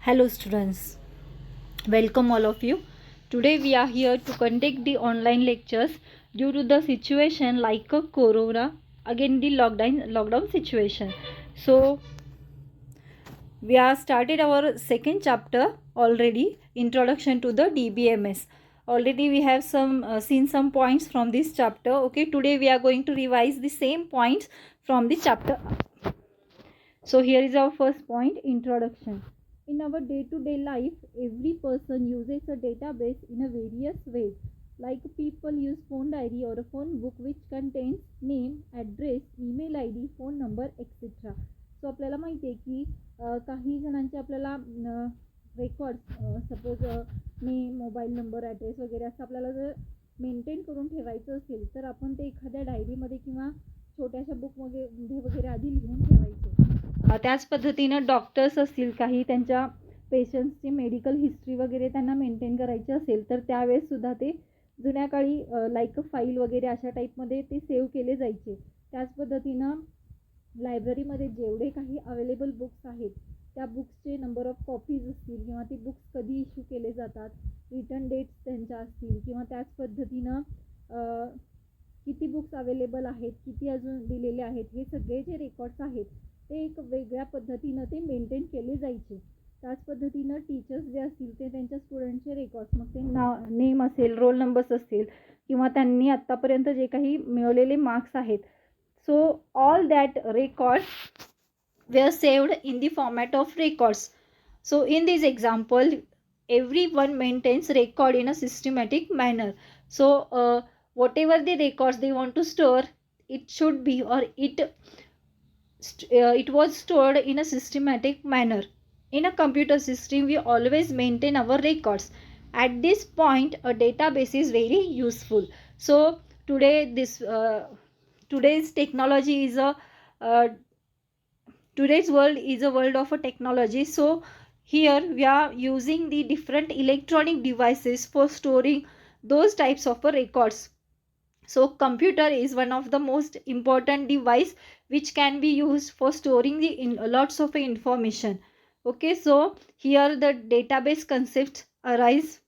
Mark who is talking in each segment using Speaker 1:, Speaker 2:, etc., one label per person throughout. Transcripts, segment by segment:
Speaker 1: Hello students, welcome all of you. Today we are here to conduct the online lectures due to the situation like a corona, again the lockdown situation. So we have started our second chapter already, introduction to the DBMS. Already we have seen some points from this chapter. Okay, today we are going to revise the same points from the chapter. So here is our first point, introduction. In our day-to-day life, every person uses a database in a various ways. Like people use phone diary or a phone book which contains name, address, email ID, phone number, etc. So आपल्याला माहिती आहे की काही जणांचे आपल्याला records suppose name, mobile number, address वगैरे असं आपल्याला जर मेंटेन करून ठेवायचं असेल तर आपण ते एखाद्या डायरीमध्ये किंवा छोट्याशा बुकमध्ये वगैरे आधी लिहून ठेवायचं. त्याच पद्धतीनं डॉक्टर्स असतील काही त्यांच्या पेशंट्सची मेडिकल हिस्ट्री वगैरे त्यांना मेंटेन करायची असेल तर त्यावेळेससुद्धा ते जुन्या काळी लाईक फाईल वगैरे अशा टाईपमध्ये ते सेव्ह केले जायचे. त्याच पद्धतीनं लायब्ररीमध्ये जेवढे काही अवेलेबल बुक्स आहेत त्या बुक्सचे नंबर ऑफ कॉपीज असतील किंवा ती बुक्स कधी इश्यू केले जातात, रिटर्न डेट्स त्यांच्या असतील किंवा त्याच पद्धतीनं किती बुक्स अवेलेबल आहेत, किती अजून दिलेले आहेत, हे सगळे जे रेकॉर्ड्स आहेत ते एक वेगळ्या पद्धतीनं ते मेंटेन केले जायचे. त्याच पद्धतीनं टीचर्स जे असतील ते त्यांच्या स्टुडंटचे रेकॉर्ड्स, मग ते नेम असेल, रोल नंबर्स असतील किंवा त्यांनी आत्तापर्यंत जे काही मिळवलेले मार्क्स आहेत, so all that records were saved in the format of records. So in this example, everyone maintains record in a systematic manner. So whatever the records they want to store, it should be or it was stored in a systematic manner. In a computer system, we always maintain our records. At this point, a database is very useful. So today today's technology is today's world is a world of a technology. So here we are using the different electronic devices for storing those types of records. So computer is one of the most important device which can be used for storing lots of information. Okay, so here the database concepts arise.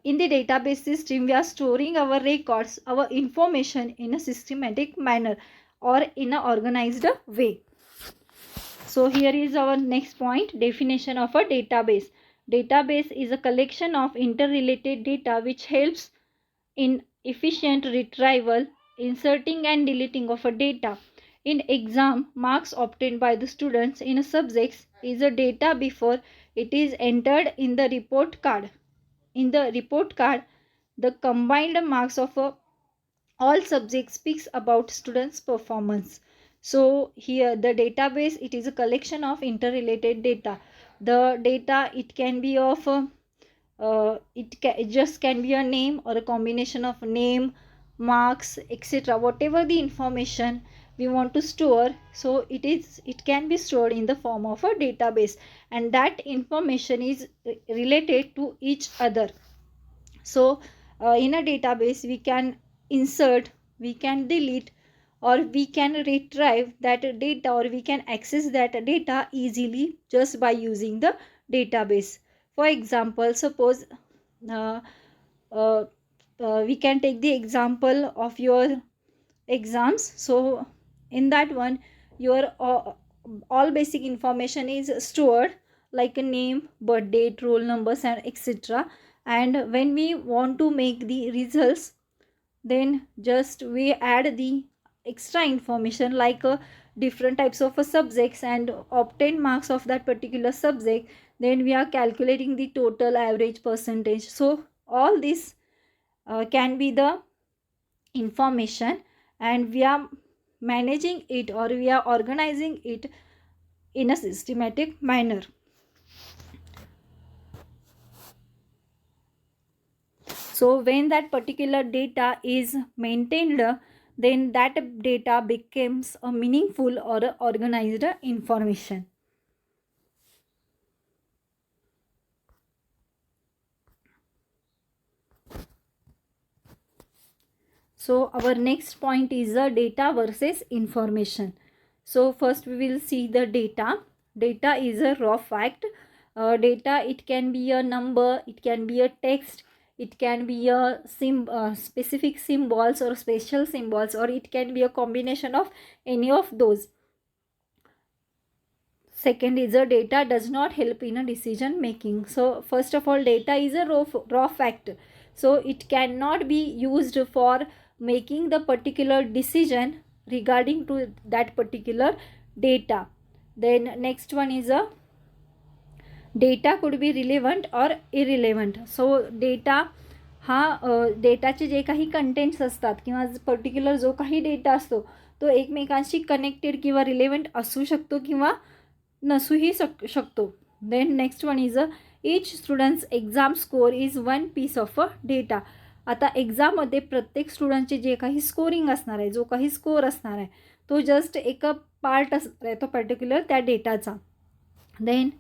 Speaker 1: In the database system, we are storing our records, our information in a systematic manner or in an organized way. So here is our next point, definition of a database. Database is a collection of interrelated data which helps in efficient retrieval, inserting and deleting of a data. In exam, marks obtained by the students in a subjects is a data before it is entered in the report card. In the report card, the combined marks of all subjects speaks about students' performance. So here the database, it is a collection of interrelated data. The data, it can be of it just can be a name or a combination of name, marks, etc. Whatever the information we want to store, so it can be stored in the form of a database, and that information is related to each other. So in a database we can insert, we can delete, or we can retrieve that data, or we can access that data easily just by using the database. For example, suppose we can take the example of your exams. So in that one, your all basic information is stored, like a name, birth date, roll numbers, and etc. And when we want to make the results, then just we add the extra information like different types of subjects and obtain marks of that particular subject. Then we are calculating the total average percentage. So all this can be the information, and we are managing it, or we are organizing it in a systematic manner. So when that particular data is maintained, then that data becomes a meaningful or a organized information. So our next point is the data versus information. So first we will see the data. Data is a raw fact. Data, it can be a number, it can be a text, it can be a specific symbols or special symbols, or it can be a combination of any of those. Second is a data does not help in a decision making. So first of all, data is a raw fact, so it cannot be used for making the particular decision regarding to that particular data. Then next one is a data could be relevant or irrelevant. So data हा डेटाचे जे काही contents असतात किंवा particular जो काही data असतो तो एकमेकांशी कनेक्टेड किंवा रिलेव्हंट असू शकतो किंवा नसूही शकतो. Then next one is each students exam score is one piece of a data. आता एक्झाममध्ये प्रत्येक स्टुडंटचे जे काही स्कोरिंग असणार आहे, जो काही स्कोर असणार आहे तो जस्ट एक पार्ट असणार आहे तो पर्टिक्युलर त्या डेटाचा. Then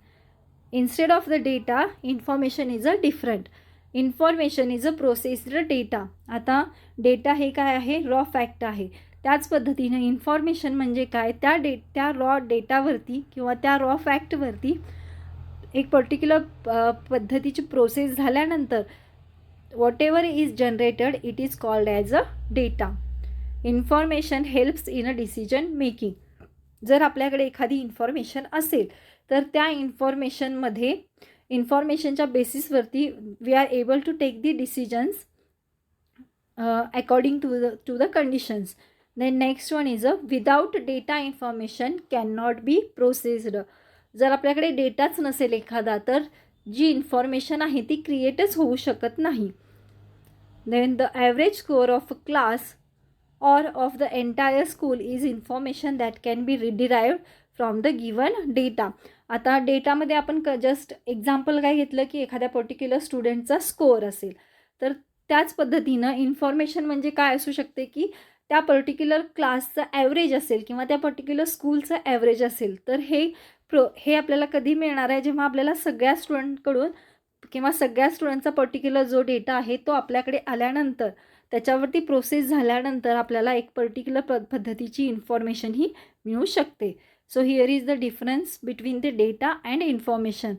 Speaker 1: instead of the data, information is a different. Information is a processed data. आता डेटा हे काय आहे, रॉ फॅक्ट आहे. त्याच पद्धतीने इन्फॉर्मेशन म्हणजे काय, त्या रॉ डेटावरती किंवा त्या रॉ फॅक्टवरती एक पर्टिक्युलर पद्धतीची प्रोसेस झाल्यानंतर whatever is generated it is called as a data. Information helps in a decision making. जर आपल्याकडे एखादी इन्फॉर्मेशन असेल तर त्या इन्फॉर्मेशनच्या बेसिसवरती we are able to take the decisions according to the conditions. Then next one is without data information can not be processed. जर आपल्याकडे डेटाच नसेल एखादा तर जी इन्फॉर्मेशन आहे ती क्रिएटच होऊ शकत नाही. Then the average score of a class or of the entire school is information that can be derived from the given data. आता डेटामध्ये आपण जस्ट एक्झाम्पल काय घेतलं की एखाद्या पर्टिक्युलर स्टुडंटचा स्कोअर असेल तर त्याच पद्धतीनं इन्फॉर्मेशन म्हणजे काय असू शकते की त्या पर्टिक्युलर क्लासचं ॲव्हरेज असेल किंवा त्या पर्टिक्युलर स्कूलचं ॲव्हरेज असेल. तर हे आपल्याला कधी मिळणार आहे, जेव्हा आपल्याला सगळ्या स्टुडंटकडून किंवा सगळ्या स्टुडंटचा पर्टिक्युलर जो डेटा आहे तो आपल्याकडे आल्यानंतर त्याच्यावरती प्रोसेस झाल्यानंतर आपल्याला एक पर्टिक्युलर पद्धतीची इन्फॉर्मेशन ही मिळू शकते. So here is the difference between the data and information.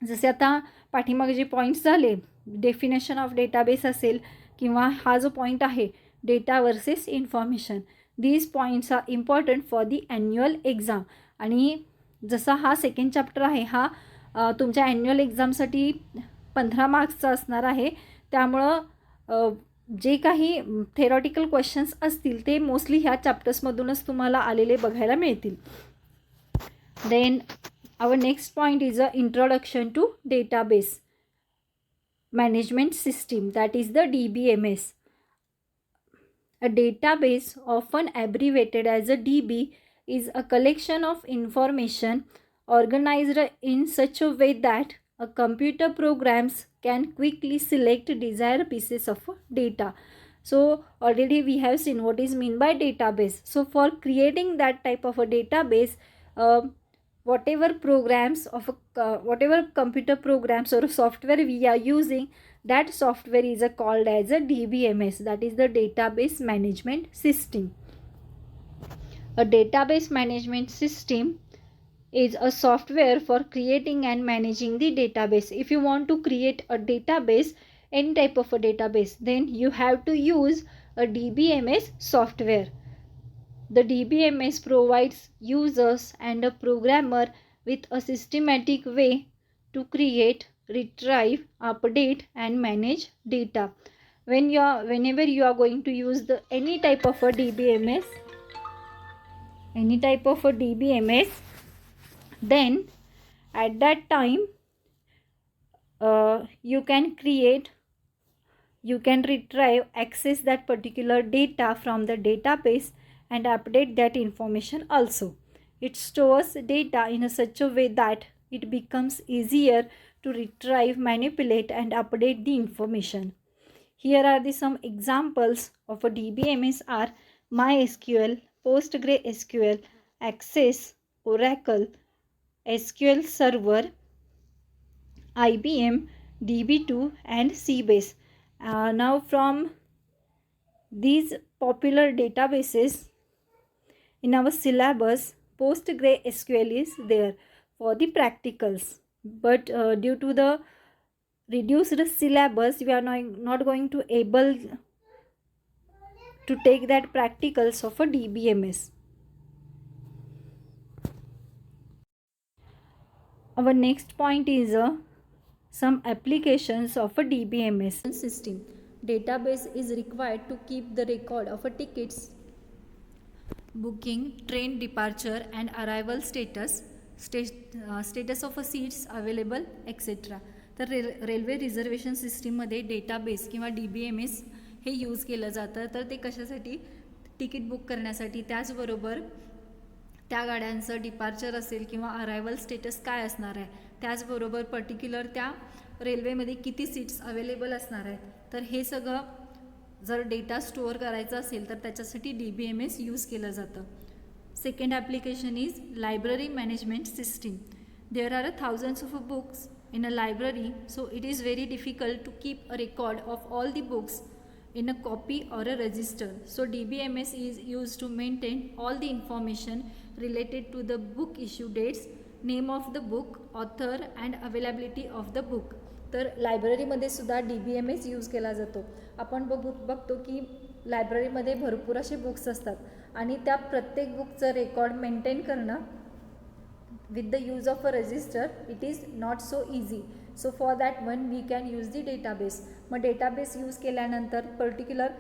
Speaker 1: जसे आता पाठीमागे जे पॉईंट्स झाले, डेफिनेशन ऑफ डेटाबेस असेल किंवा हा जो पॉईंट आहे data versus information, these points are important for the annual exam. आणि जसा हा सेकंड चॅप्टर आहे हा तुमच्या ॲन्युअल एक्झामसाठी 15 मार्क्सचा असणार आहे. त्यामुळं जे काही थेरॉटिकल क्वेश्चन्स असतील ते मोस्टली ह्या चॅप्टर्समधूनच तुम्हाला आलेले बघायला मिळतील. Then our next point is a introduction to database management system, that is the DBMS. A database, often abbreviated as a DB, is a collection of information organized in such a way that a computer programs can quickly select desired pieces of data. So already we have seen what is mean by database. So for creating that type of a database, whatever computer programs or software we are using, that software is called as a DBMS, that is the database management system. A database management system is a software for creating and managing the database. If you want to create a database, any type of a database, then you have to use a DBMS software. The DBMS provides users and a programmer with a systematic way to create, retrieve, update and manage data. Whenever you are going to use any type of a DBMS, then at that time you can retrieve, access that particular data from the database and update that information also. It stores data in such a way that it becomes easier to retrieve, manipulate and update the information. Here are some examples of a DBMS are MySQL, PostgreSQL, Access, Oracle, SQL Server, IBM, DB2 and Sybase. Now from these popular databases in our syllabus, PostgreSQL is there. for the practicals. But due to the reduced syllabus, we are not going to able to take that practicals of a DBMS. Our next point is some applications of a DBMS system. Database is required to keep the record of a tickets, booking, train departure and arrival status, status of a seats available, etc. तर railway reservation सिस्टीममध्ये database किंवा DBMS हे use केलं जातं. तर ते कशासाठी? Ticket book करण्यासाठी. त्याचबरोबर त्या गाड्यांचं डिपार्चर असेल किंवा अरायवल स्टेटस काय असणार आहे, त्याचबरोबर पर्टिक्युलर त्या रेल्वेमध्ये किती सीट्स अवेलेबल असणार आहेत, तर हे सगळं जर डेटा स्टोअर करायचा असेल तर त्याच्यासाठी DBMS यूज केलं जातं. Second application is library management system. There are thousands of books in a library, so it is very difficult to keep a record of all the books in a copy or a register. So DBMS is used to maintain all the information related to the book issue dates, name of the book, author and availability of the book. तर लायब्ररीमध्ये सुद्धा DBMS use केला जातो. आपण बघतो की लायब्ररीमध्ये भरपूर असे बुक्स असतात आणि त्या प्रत्येक बुकचं रेकॉर्ड मेंटेन करणं with the use of a register it is not so easy. So for that one we can use the database. मग डेटाबेस यूज केल्यानंतर पर्टिक्युलर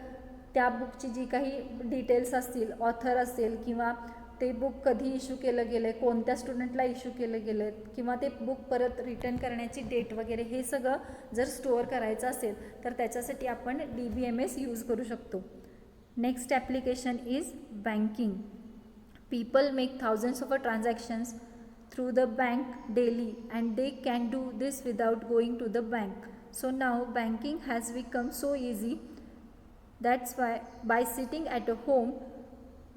Speaker 1: त्या बुकची जी काही डिटेल्स असतील, ऑथर असेल किंवा ते बुक कधी इश्यू केलं गेलं, कोणत्या स्टुडंटला इश्यू केलं गेलं किंवा ते बुक परत रिटर्न करण्याची डेट वगैरे हे सगळं जर स्टोअर करायचं असेल तर त्याच्यासाठी आपण DBMS यूज करू शकतो. Next application is banking. People make thousands of transactions through the bank daily and they can do this without going to the bank. So now banking has become so easy. That's why by sitting at a home,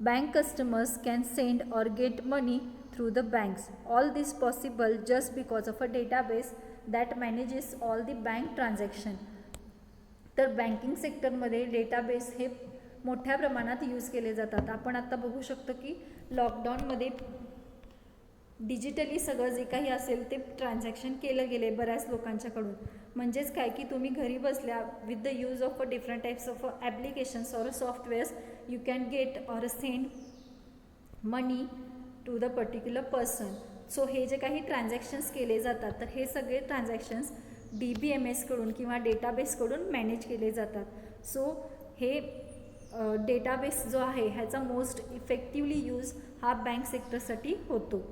Speaker 1: bank customers can send or get money through the banks. All this possible just because of a database that manages all the bank transaction. तर banking सेक्टरमध्ये database हे मोठ्या प्रमाणात use केले जातात. आपण आता बघू शकतो की लॉकडाऊनमध्ये डिजिटली सगळं जे काही असेल ते ट्रान्झॅक्शन केलं गेले बऱ्याच लोकांच्याकडून. म्हणजेच काय की तुम्ही घरी बसल्या with the use of a different types of applications or softwares you can get or send money to the particular person. So हे जे काही ट्रान्झॅक्शन्स केले जातात तर हे सगळे ट्रान्झॅक्शन्स DBMSकडून किंवा डेटाबेसकडून मॅनेज केले जातात. सो हे डेटाबेस जो आहे ह्याचा मोस्ट इफेक्टिवली यूज हा बँक सेक्टरसाठी होतो.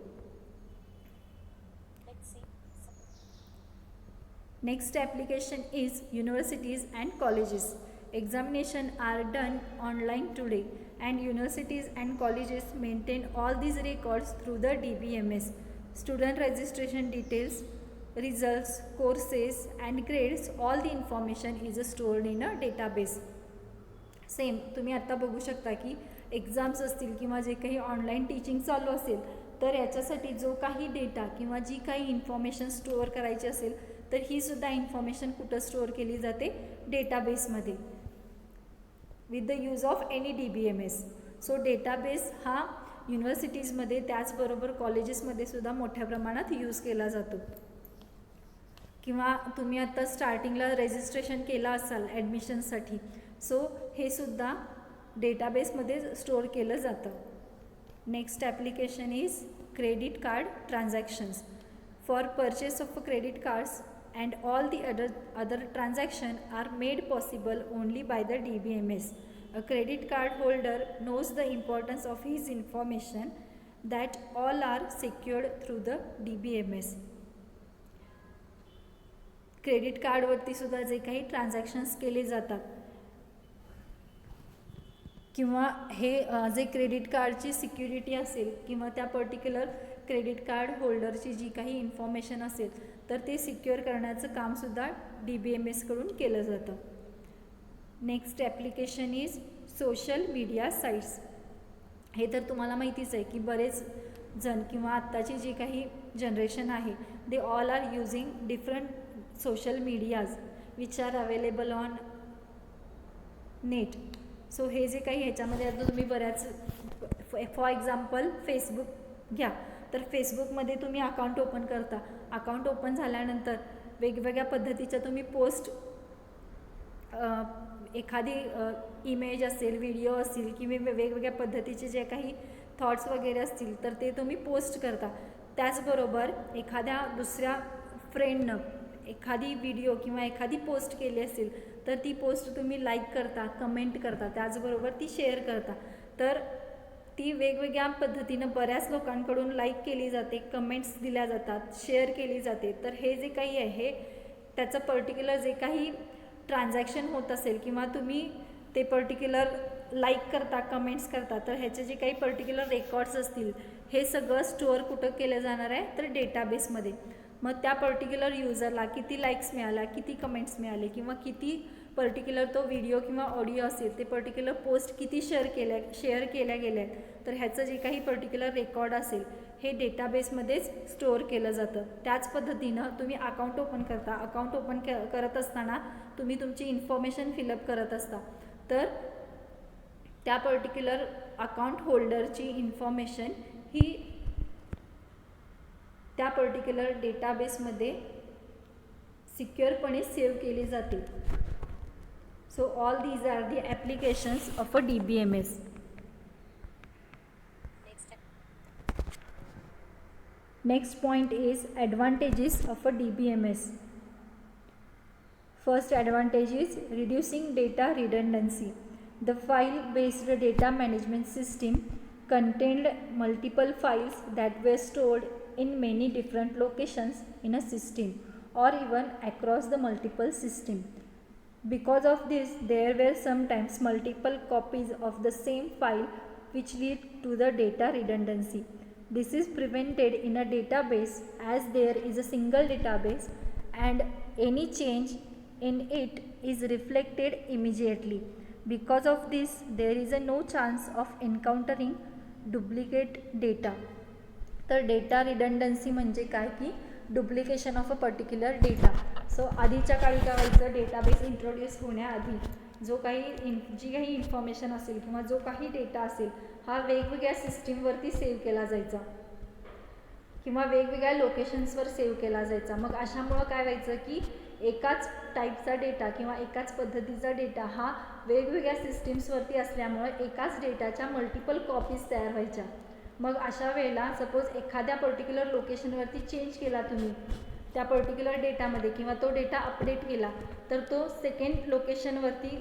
Speaker 1: Next application is universities and colleges. Examination are done online today and universities and colleges maintain all these records through the DBMS. Student registration details, results, courses and grades, all the information is stored in a database. Same तुम्ही आत्ता बघू शकता की exams असतील किंवा जे काही online teaching चालू असेल तर याच्यासाठी जो काही डेटा किंवा जी काही इन्फॉर्मेशन स्टोअर करायची असेल तर ही सुद्धा इन्फॉर्मेशन कुठं स्टोअर केली जाते? डेटाबेसमध्ये with the use of any DBMS. So database हा युनिव्हर्सिटीजमध्ये त्याचबरोबर कॉलेजेसमध्ये सुद्धा मोठ्या प्रमाणात यूज केला जातो. किंवा तुम्ही आता स्टार्टिंगला रजिस्ट्रेशन केलं असाल ॲडमिशनसाठी, सो हे सुद्धा डेटाबेसमध्ये स्टोअर केलं जातं. Next application is credit card transactions. For purchase of credit cards and all the other transaction are made possible only by the DBMS. A credit card holder knows the importance of his information that all are secured through the DBMS. Credit कार्डवरती सुद्धा जे काही transactions केले जातात किंवा हे जे credit कार्डची सिक्युरिटी असेल किंवा त्या पर्टिक्युलर क्रेडिट कार्ड होल्डरची जी काही इन्फॉर्मेशन असेल तर ते सिक्युअर करण्याचं कामसुद्धा DBMSकडून केलं जातं. Next application is social media sites. हे तर तुम्हाला माहितीच आहे की बरेच जण किंवा आत्ताची जी काही जनरेशन आहे they all are using different social medias which are available on net. So हे जे काही ह्याच्यामध्ये आता तुम्ही बऱ्याच फॉर एक्झाम्पल फेसबुक घ्या, तर फेसबुकमध्ये तुम्ही अकाउंट ओपन करता. अकाउंट ओपन झाल्यानंतर वेगवेगळ्या पद्धतीच्या तुम्ही पोस्ट, एखादी इमेज असेल, व्हिडिओ असेल किंवा वेगवेगळ्या पद्धतीचे जे काही थॉट्स वगैरे असतील तर ते तुम्ही पोस्ट करता. त्याचबरोबर एखाद्या दुसऱ्या फ्रेंडनं एखादी व्हिडिओ किंवा एखादी पोस्ट केली असेल तर ती पोस्ट तुम्ही लाईक करता, कमेंट करता, त्याचबरोबर ती शेअर करता. तर ती वेगवेगळ्या पद्धतीनं बऱ्याच लोकांकडून लाईक केली जाते, कमेंट्स दिल्या जातात, शेअर केली जाते. तर हे जे काही आहे हे त्याचं पर्टिक्युलर जे काही ट्रान्झॅक्शन होत असेल किंवा तुम्ही ते पर्टिक्युलर लाईक करता, कमेंट्स करता, तर ह्याचे जे काही पर्टिक्युलर रेकॉर्ड्स असतील हे सगळं स्टोअर कुठं केलं जाणार आहे तर डेटाबेसमध्ये. मग त्या पर्टिक्युलर युजरला किती लाईक्स मिळाल्या, किती कमेंट्स मिळाले किंवा किती पर्टिक्युलर तो व्हिडिओ किंवा ऑडिओ असेल ते पर्टिक्युलर पोस्ट किती शेअर केल्या गेल्या, तर ह्याचं जे काही पर्टिक्युलर रेकॉर्ड असेल हे डेटाबेसमध्येच स्टोअर केलं जातं. त्याच पद्धतीनं तुम्ही अकाउंट ओपन करता. अकाउंट ओपन करत असताना तुम्ही तुमची इन्फॉर्मेशन फिलअप करत असता. तर त्या पर्टिक्युलर अकाउंट होल्डरची इन्फॉर्मेशन ही त्या पर्टिक्युलर डेटाबेसमध्ये सिक्युअरपणे सेव्ह केली जाते. So all these are the applications of a DBMS. Next point is advantages of a DBMS. First advantage is reducing data redundancy. The file-based data management system contained multiple files that were stored in many different locations in a system or even across the multiple system. Because of this, there were sometimes multiple copies of the same file which lead to the data redundancy. This is prevented in a database as there is a single database and any change in it is reflected immediately. Because of this, there is a no chance of encountering duplicate data. तर data रिडंडन्सी म्हणजे काय की duplication of a particular data. So आधीच्या काळी काय व्हायचं, database introduce होण्याआधी जी काही इन्फॉर्मेशन असेल किंवा जो काही डेटा असेल हा वेगवेगळ्या सिस्टीमवरती सेव्ह केला जायचा किंवा वेगवेगळ्या लोकेशन्सवर सेव्ह केला जायचा. मग अशामुळं काय व्हायचं की एकाच टाईपचा डेटा किंवा एकाच पद्धतीचा डेटा हा वेगवेगळ्या सिस्टीम्सवरती असल्यामुळं एकाच डेटाच्या मल्टिपल कॉपीज तयार व्हायच्या. मग अशा वेळेला सपोज एखाद्या पर्टिक्युलर लोकेशनवरती चेंज केला तुम्ही त्या पर्टिक्युलर डेटामध्ये किंवा तो डेटा अपडेट केला तर तो सेकंड लोकेशनवरती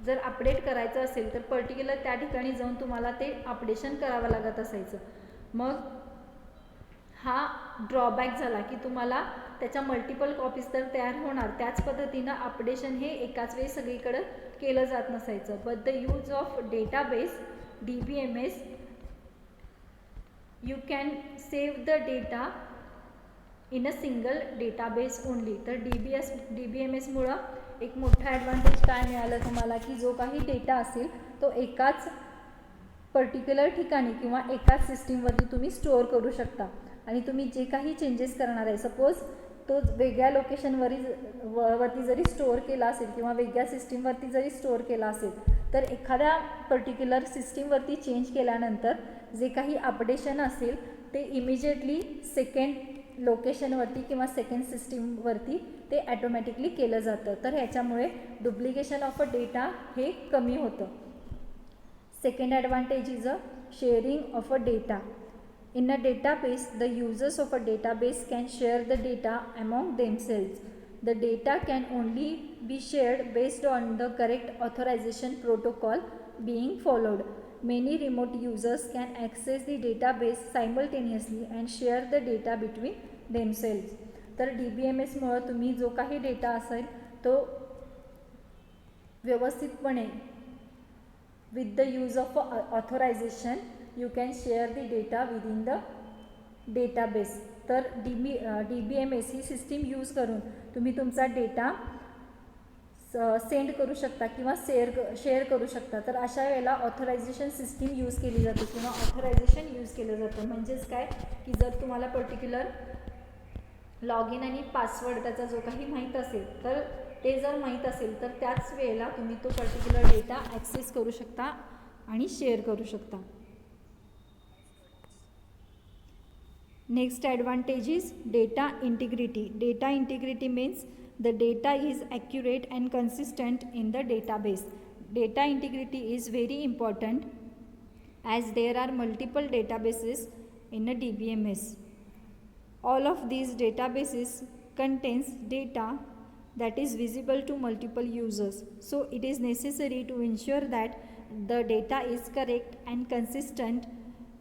Speaker 1: जर अपडेट करायचं असेल तर पर्टिक्युलर त्या ठिकाणी जाऊन तुम्हाला ते अपडेशन करावं लागत असायचं. मग हा ड्रॉबॅक झाला की तुम्हाला त्याच्या मल्टिपल कॉपीज तर तयार होणार, त्याच पद्धतीनं अपडेशन हे एकाच वेळी सगळीकडं केलं जात नसायचं. But the use of database DBMS you can save the data in a single database only. तर DBMS मुळे एक मोठा ॲडव्हान्टेज काय मिळालं तुम्हाला की जो काही डेटा असेल तो एकाच पर्टिक्युलर ठिकाणी किंवा एकाच सिस्टीमवरती तुम्ही स्टोअर करू शकता आणि तुम्ही जे काही चेंजेस करणार आहे सपोज तो वेगळ्या लोकेशनवरती जरी स्टोअर केला असेल किंवा वेगळ्या सिस्टीमवरती जरी स्टोअर केला असेल तर एखाद्या पर्टिक्युलर सिस्टीमवरती चेंज केल्यानंतर जे काही अपडेशन असेल ते इमिजिएटली सेकंड लोकेशनवरती किंवा सेकंड सिस्टीमवरती ते ॲटोमॅटिकली केलं जातं. तर ह्याच्यामुळे डुप्लिकेशन ऑफ अ डेटा हे कमी होतं. Second advantage is a sharing of a data. In a database, the users of a database can share the data among themselves. The data can only be shared based on the correct authorization protocol being followed. Many remote users can access the database simultaneously and share the data between themselves. तर DBMS मुळे तुम्ही जो काही data असेल तो व्यवस्थितपणे with the use of authorization you can share the data within the database. तर DBMS ही system use करून तुम्ही तुमचा डेटा सेंड करू शकता किंवा शेअर करू शकता. तर अशा वेळेला ऑथरायझेशन सिस्टीम यूज केली जाते किंवा ऑथरायझेशन यूज केलं जातं. म्हणजेच काय की जर तुम्हाला पर्टिक्युलर लॉग इन आणि पासवर्ड त्याचा जो काही माहीत असेल तर ते जर माहीत असेल तर त्याच वेळेला तुम्ही तो पर्टिक्युलर डेटा ॲक्सेस करू शकता आणि शेअर करू शकता. Next advantage is data integrity. Data integrity means the data is accurate and consistent in the database. Data integrity is very important as there are multiple databases in a DBMS. All of these databases contains data that is visible to multiple users. So it is necessary to ensure that the data is correct and consistent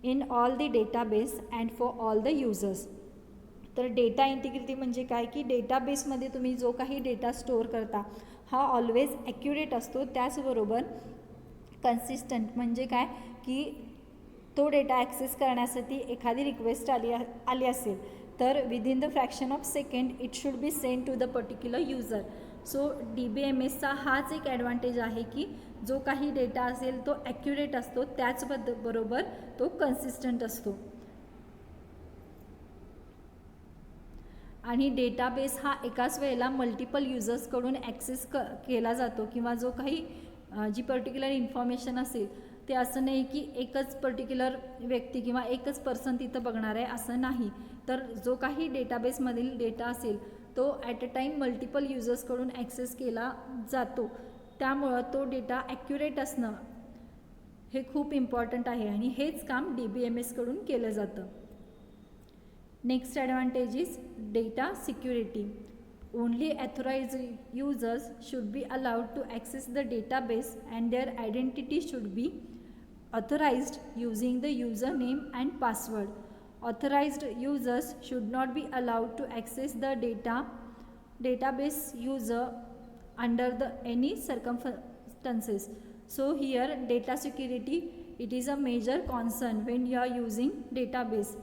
Speaker 1: in all the database and for all the users. तर data integrity म्हणजे काय की डेटाबेसमध्ये तुम्ही जो काही data store करता हा ऑलवेज ॲक्युरेट असतो, त्याचबरोबर कन्सिस्टंट म्हणजे काय की तो डेटा ॲक्सेस करण्यासाठी एखादी रिक्वेस्ट आली असेल तर within the fraction of second it should be send to the particular user. So DBMSचा हाच एक ॲडव्हान्टेज आहे की जो काही डेटा असेल तो ॲक्युरेट असतो, त्याचबरोबर तो कन्सिस्टंट असतो. आणि डेटाबेस हा एकाच वेळेला मल्टिपल युजर्सकडून ॲक्सेस केला जातो किंवा जो काही जी पर्टिक्युलर इन्फॉर्मेशन असेल ते असं नाही की एकच पर्टिक्युलर व्यक्ती किंवा एकच पर्सन तिथं बघणार आहे असं नाही, तर जो काही डेटाबेसमधील डेटा असेल तो ॲट अ टाईम मल्टिपल युजर्सकडून ॲक्सेस केला जातो. त्यामुळं तो डेटा ॲक्युरेट असणं हे खूप इम्पॉर्टंट आहे आणि हेच काम DBMSकडून केलं जातं. Next advantage is data security. Only authorized users should be allowed to access the database and their identity should be authorized using the username and password. Authorized users should not be allowed to access the database user under any circumstances. So here data security, it is a major concern when you are using database.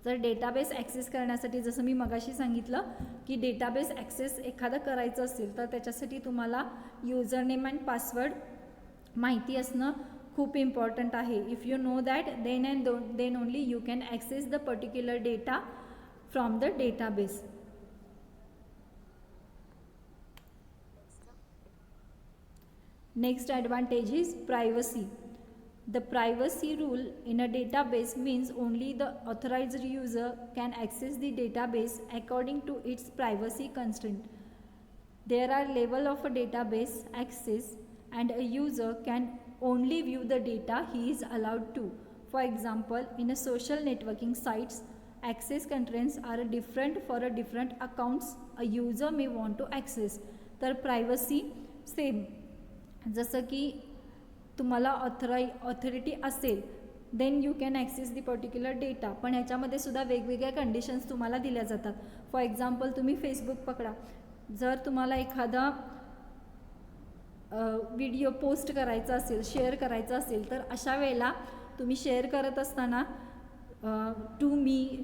Speaker 1: जर database access करण्यासाठी जसं मी मगाशी सांगितलं की database access एखादा करायचं असेल तर त्याच्यासाठी तुम्हाला युजर नेम अँड पासवर्ड माहिती असणं खूप इम्पॉर्टंट आहे. If you know that then only you can access the particular data from the database. Next advantage is privacy. The privacy rule in a database means only the authorized user can access the database according to its privacy constraint. There are levels of a database access and a user can only view the data he is allowed to. For example, in a social networking sites, access constraints are different for a different accounts a user may want to access. तर privacy same जसं की तुम्हाला authority असेल then you can access the particular data, पण याच्यामध्ये सुद्धा वेगवेगळ्या conditions तुम्हाला दिल्या जातात. फॉर एक्झाम्पल तुम्ही फेसबुक पकडा, जर तुम्हाला एखादा व्हिडिओ पोस्ट करायचा असेल, शेअर करायचा असेल, तर अशा वेळेला तुम्ही शेअर करत असताना to me,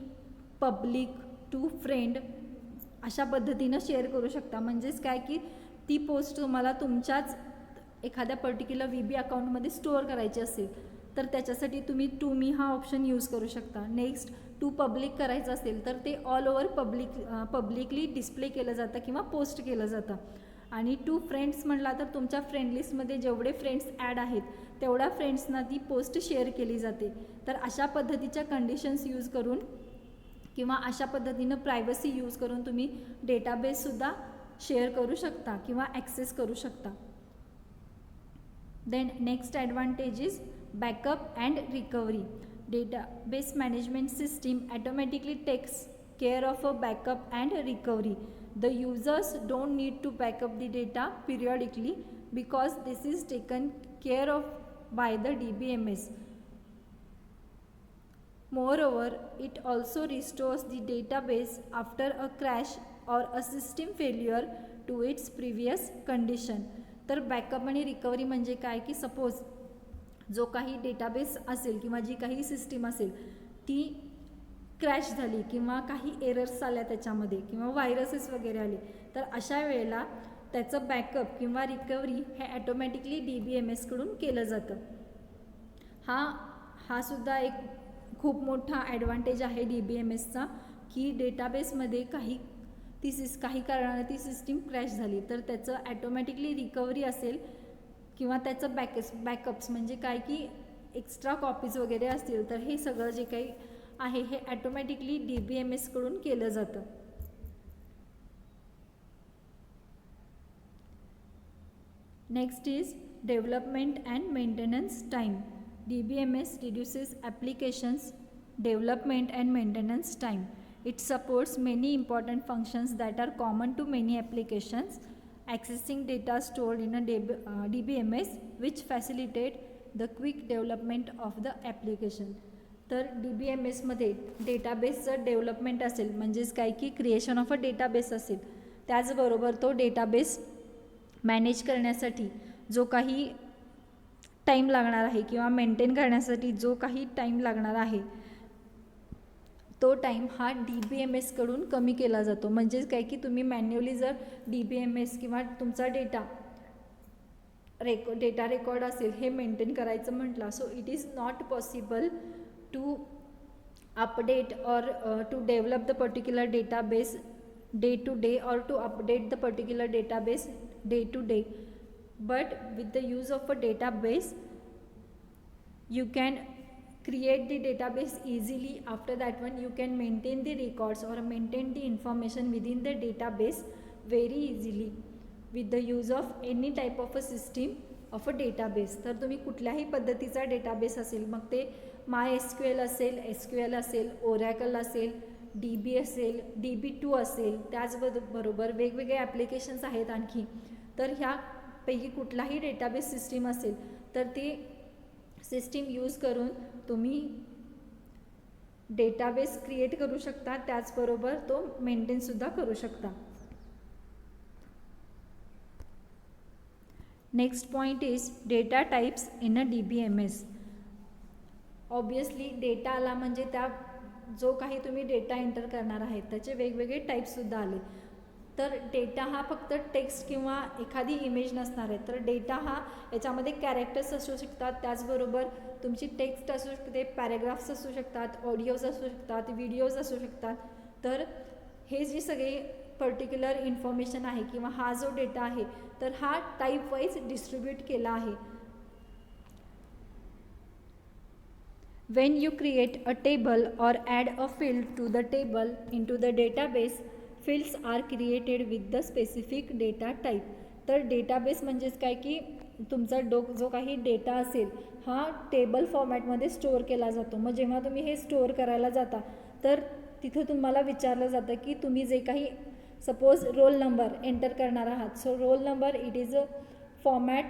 Speaker 1: public, to friend अशा पद्धतीनं शेअर करू शकता. म्हणजेच काय की ती पोस्ट तुम्हाला तुमच्याच एखाद्या पर्टिक्युलर VB अकाउंटमध्ये स्टोअर करायची असेल तर त्याच्यासाठी तुम्ही टू मी हा ऑप्शन यूज करू शकता. नेक्स्ट टू पब्लिक करायचं असेल तर ते ऑल ओव्हर पब्लिकली डिस्प्ले केलं जातं किंवा पोस्ट केलं जातं. आणि टू फ्रेंड्स म्हटला तर तुमच्या फ्रेंड लिस्टमध्ये जेवढे फ्रेंड्स ॲड आहेत तेवढ्या फ्रेंड्सना ती पोस्ट शेअर केली जाते. तर अशा पद्धतीच्या कंडिशन्स यूज करून किंवा अशा पद्धतीनं प्रायव्हसी यूज करून तुम्ही डेटाबेससुद्धा शेअर करू शकता किंवा ॲक्सेस करू शकता. Then next advantage is backup and recovery. Database management system automatically takes care of a backup and recovery. The users don't need to back up the data periodically because this is taken care of by the DBMS. Moreover, it also restores the database after a crash or a system failure to its previous condition. तर backup आणि recovery म्हणजे काय की suppose जो काही database असेल किंवा जी काही सिस्टीम असेल ती क्रॅश झाली किंवा काही एरर्स आल्या त्याच्यामध्ये किंवा व्हायरसेस वगैरे आले, तर अशा वेळेला त्याचं बॅकअप किंवा रिकव्हरी हे ॲटोमॅटिकली DBMSकडून केलं जातं. हा सुद्धा एक खूप मोठा ॲडव्हान्टेज आहे DBMSचा की डेटाबेसमध्ये काही कारणाने ती सिस्टीम क्रॅश झाली तर त्याचं ॲटोमॅटिकली रिकव्हरी असेल किंवा त्याचं बॅकअप्स म्हणजे काय की एक्स्ट्रा कॉपीज वगैरे असतील तर हे सगळं जे काही आहे हे ॲटोमॅटिकली DBMS कडून केलं जातं. Next is development and maintenance time. DBMS reduces applications development and maintenance time. It supports many important functions that are common to many applications. Accessing data stored in a DBMS which facilitate the quick development of the application. तर DBMS मध्ये डेटाबेसचं development असेल, म्हणजेच काय की creation of a database असेल, त्याचबरोबर तो database manage करण्यासाठी जो काही टाईम लागणार आहे किंवा मेंटेन करण्यासाठी जो काही टाईम लागणार आहे तो टाईम हा DBMS कडून कमी केला जातो. म्हणजेच काय की तुम्ही मॅन्युअली जर DBMS किंवा तुमचा डेटा रेकॉर्ड असेल हे मेंटेन करायचं म्हटलं, so it is not possible to update or to develop the particular database day to day or to update the particular database day to day. But with the use of a database you can create the database easily. After that one you can maintain the records or maintain the information within the database very easily with the use of any type of a system of a database. तर तुम्ही कुठल्याही पद्धतीचा database असेल, मग ते MySQL असेल, SQL असेल, Oracle असेल, DB असेल, DB2 असेल, त्याचबरोबर वेगवेगळे ॲप्लिकेशन्स आहेत आणखी, तर ह्यापैकी कुठलाही डेटाबेस सिस्टीम असेल तर ती सिस्टीम यूज करून तुम्ही डेटाबेस क्रिएट करू शकता, त्याचबरोबर तो मेंटेनसुद्धा करू शकता. Next point is data types in a DBMS. Obviously data आला म्हणजे त्या जो काही तुम्ही डेटा एंटर करणार आहेत त्याचे वेगवेगळे टाईप्ससुद्धा आले. तर डेटा हा फक्त टेक्स्ट किंवा एखादी इमेज नसणार आहे, तर डेटा हा याच्यामध्ये कॅरेक्टर्स असू शकतात, त्याचबरोबर तुमची टेक्स्ट असू शकते, पॅरेग्राफ्स असू शकतात, ऑडिओज असू शकतात, व्हिडिओज असू शकतात. तर हे जे सगळे पर्टिक्युलर इन्फॉर्मेशन आहे किंवा हा जो डेटा आहे तर हा टाईप वाईज डिस्ट्रीब्यूट केला आहे. When you create a table or add a field to the table into the database, fields are created with the specific data type. तर डेटाबेस म्हणजेच काय की तुमचा जो काही डेटा असेल हा टेबल फॉर्मॅटमध्ये स्टोअर केला जातो. मग जेव्हा तुम्ही हे स्टोअर करायला जाता तर तिथं तुम्हाला विचारलं जातं की तुम्ही जे काही सपोज रोल नंबर एंटर करणार आहात, so roll number it is a format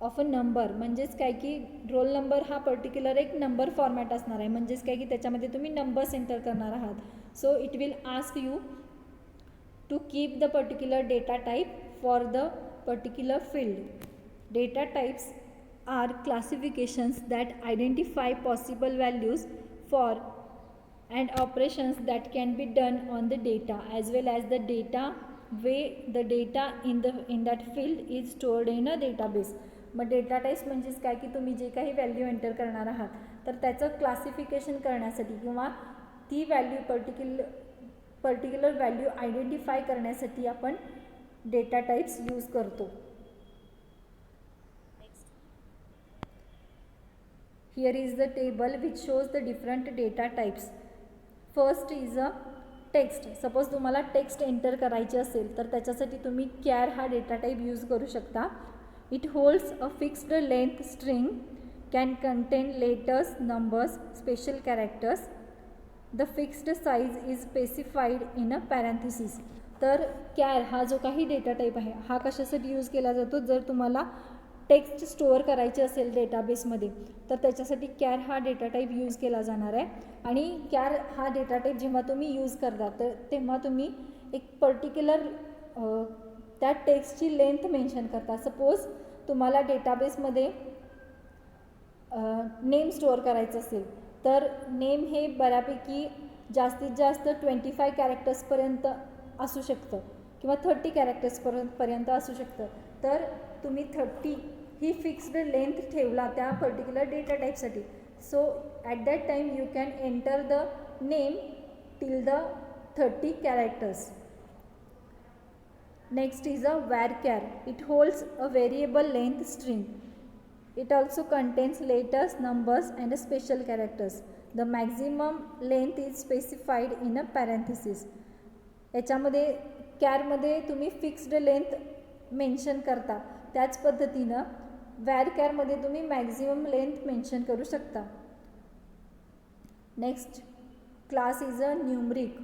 Speaker 1: of a number. म्हणजेच काय की रोल नंबर हा पर्टिक्युलर एक नंबर फॉर्मॅट असणार आहे, म्हणजेच काय की त्याच्यामध्ये तुम्ही नंबर्स एंटर करणार आहात. So it will ask you to keep the particular data type for the particular field. Data types are classifications that identify possible values for and operations that can be done on the data as well as the data way the data in that field is stored in a database. मग data types म्हणजेच काय की तुम्ही जे काही value enter करणार आहात तर त्याचं क्लासिफिकेशन करण्यासाठी किंवा ती व्हॅल्यू पर्टिक्युलर व्हॅल्यू आयडेंटिफाय करण्यासाठी आपण डेटा टाईप्स यूज करतो. Here is the table which shows the different data types. First is a text. Suppose तुम्हाला टेक्स्ट एंटर करायचे असेल तर त्याच्यासाठी तुम्ही कॅर हा डेटा टाईप यूज करू शकता. It holds a fixed length string, can contain letters, numbers, special characters. The fixed size is specified in a parenthesis. तर कॅर हा जो काही डेटा टाईप आहे हा कशासाठी यूज केला जातो, जर तुम्हाला टेक्स्ट स्टोअर करायचे असेल डेटाबेसमध्ये तर त्याच्यासाठी कॅर हा डेटा टाईप यूज केला जाणार आहे. आणि कॅर हा डेटा टाईप जेव्हा तुम्ही यूज करता तर तेव्हा तुम्ही एक पर्टिक्युलर त्या टेक्स्टची लेंथ मेन्शन करता. सपोज तुम्हाला डेटाबेसमध्ये नेम स्टोअर करायचं असेल तर नेम हे बऱ्यापैकी जास्तीत जास्त 25 कॅरेक्टर्सपर्यंत असू शकतं किंवा 30 कॅरेक्टर्सपर्यंत असू शकतं. तर तुम्ही 30 ही फिक्स्ड लेंथ ठेवला त्या पर्टिक्युलर डेटा टाईपसाठी. So at that time you can enter the name till the 30 characters. Next is a varchar. It holds a variable length string. It also contains letters, numbers and special characters. The maximum length is specified in a parenthesis. याच्यामध्ये कॅरमध्ये तुम्ही fixed length mention करता, त्याच पद्धतीनं where कॅरमध्ये तुम्ही maximum length mention करू शकता. Next class is a numeric.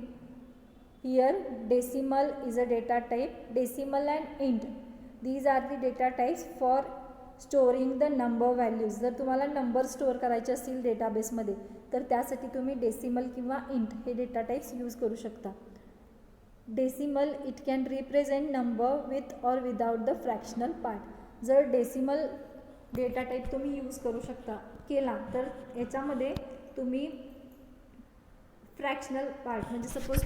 Speaker 1: Here decimal is a data type. Decimal and int, these are the data types for storing the number values. जर तुम्हाला number store करायचे असतील डेटाबेसमध्ये तर त्यासाठी तुम्ही डेसिमल किंवा इंट हे डेटा टाइप्स यूज करू शकता. Decimal it can represent number with or without the fractional part. जर डेसिमल डेटा टाईप तुम्ही यूज करू शकता केला तर याच्यामध्ये तुम्ही फ्रॅक्शनल पार्ट म्हणजे सपोज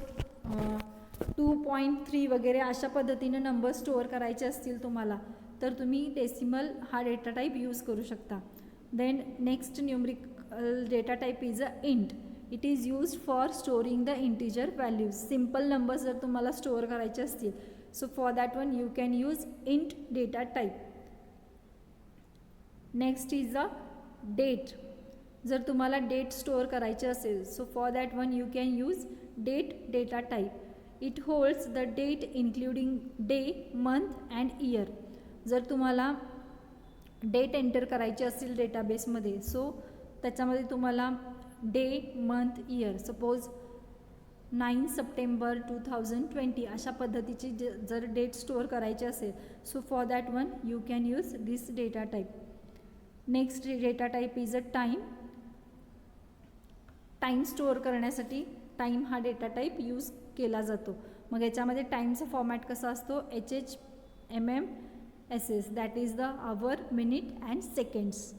Speaker 1: 2.3 वगैरे अशा पद्धतीने नंबर स्टोअर करायचे असतील तुम्हाला तर तुम्ही डेसिमल हा डेटा टाईप यूज करू शकता. Then next numerical data type is a int. It is used for storing the integer values. Simple numbers जर तुम्हाला स्टोअर करायचे असतील so for that one you can use int data type. Next is a date. जर तुम्हाला date store करायचे असेल so for that one you can use date data type. It holds the date including day, month and year. जर तुम्हाला date enter करायची असेल डेटाबेसमध्ये so त्याच्यामध्ये तुम्हाला day, month, year suppose 9 September 2020 अशा पद्धतीची जर डेट स्टोअर करायची असेल so for that one you can use this data type. Next data type is a time. Time store करण्यासाठी टाईम हा डेटा टाईप यूज केला जातो. मग याच्यामध्ये टाईमचा फॉर्मॅट कसा असतो HH, MM, SS, that is the hour, minute and seconds.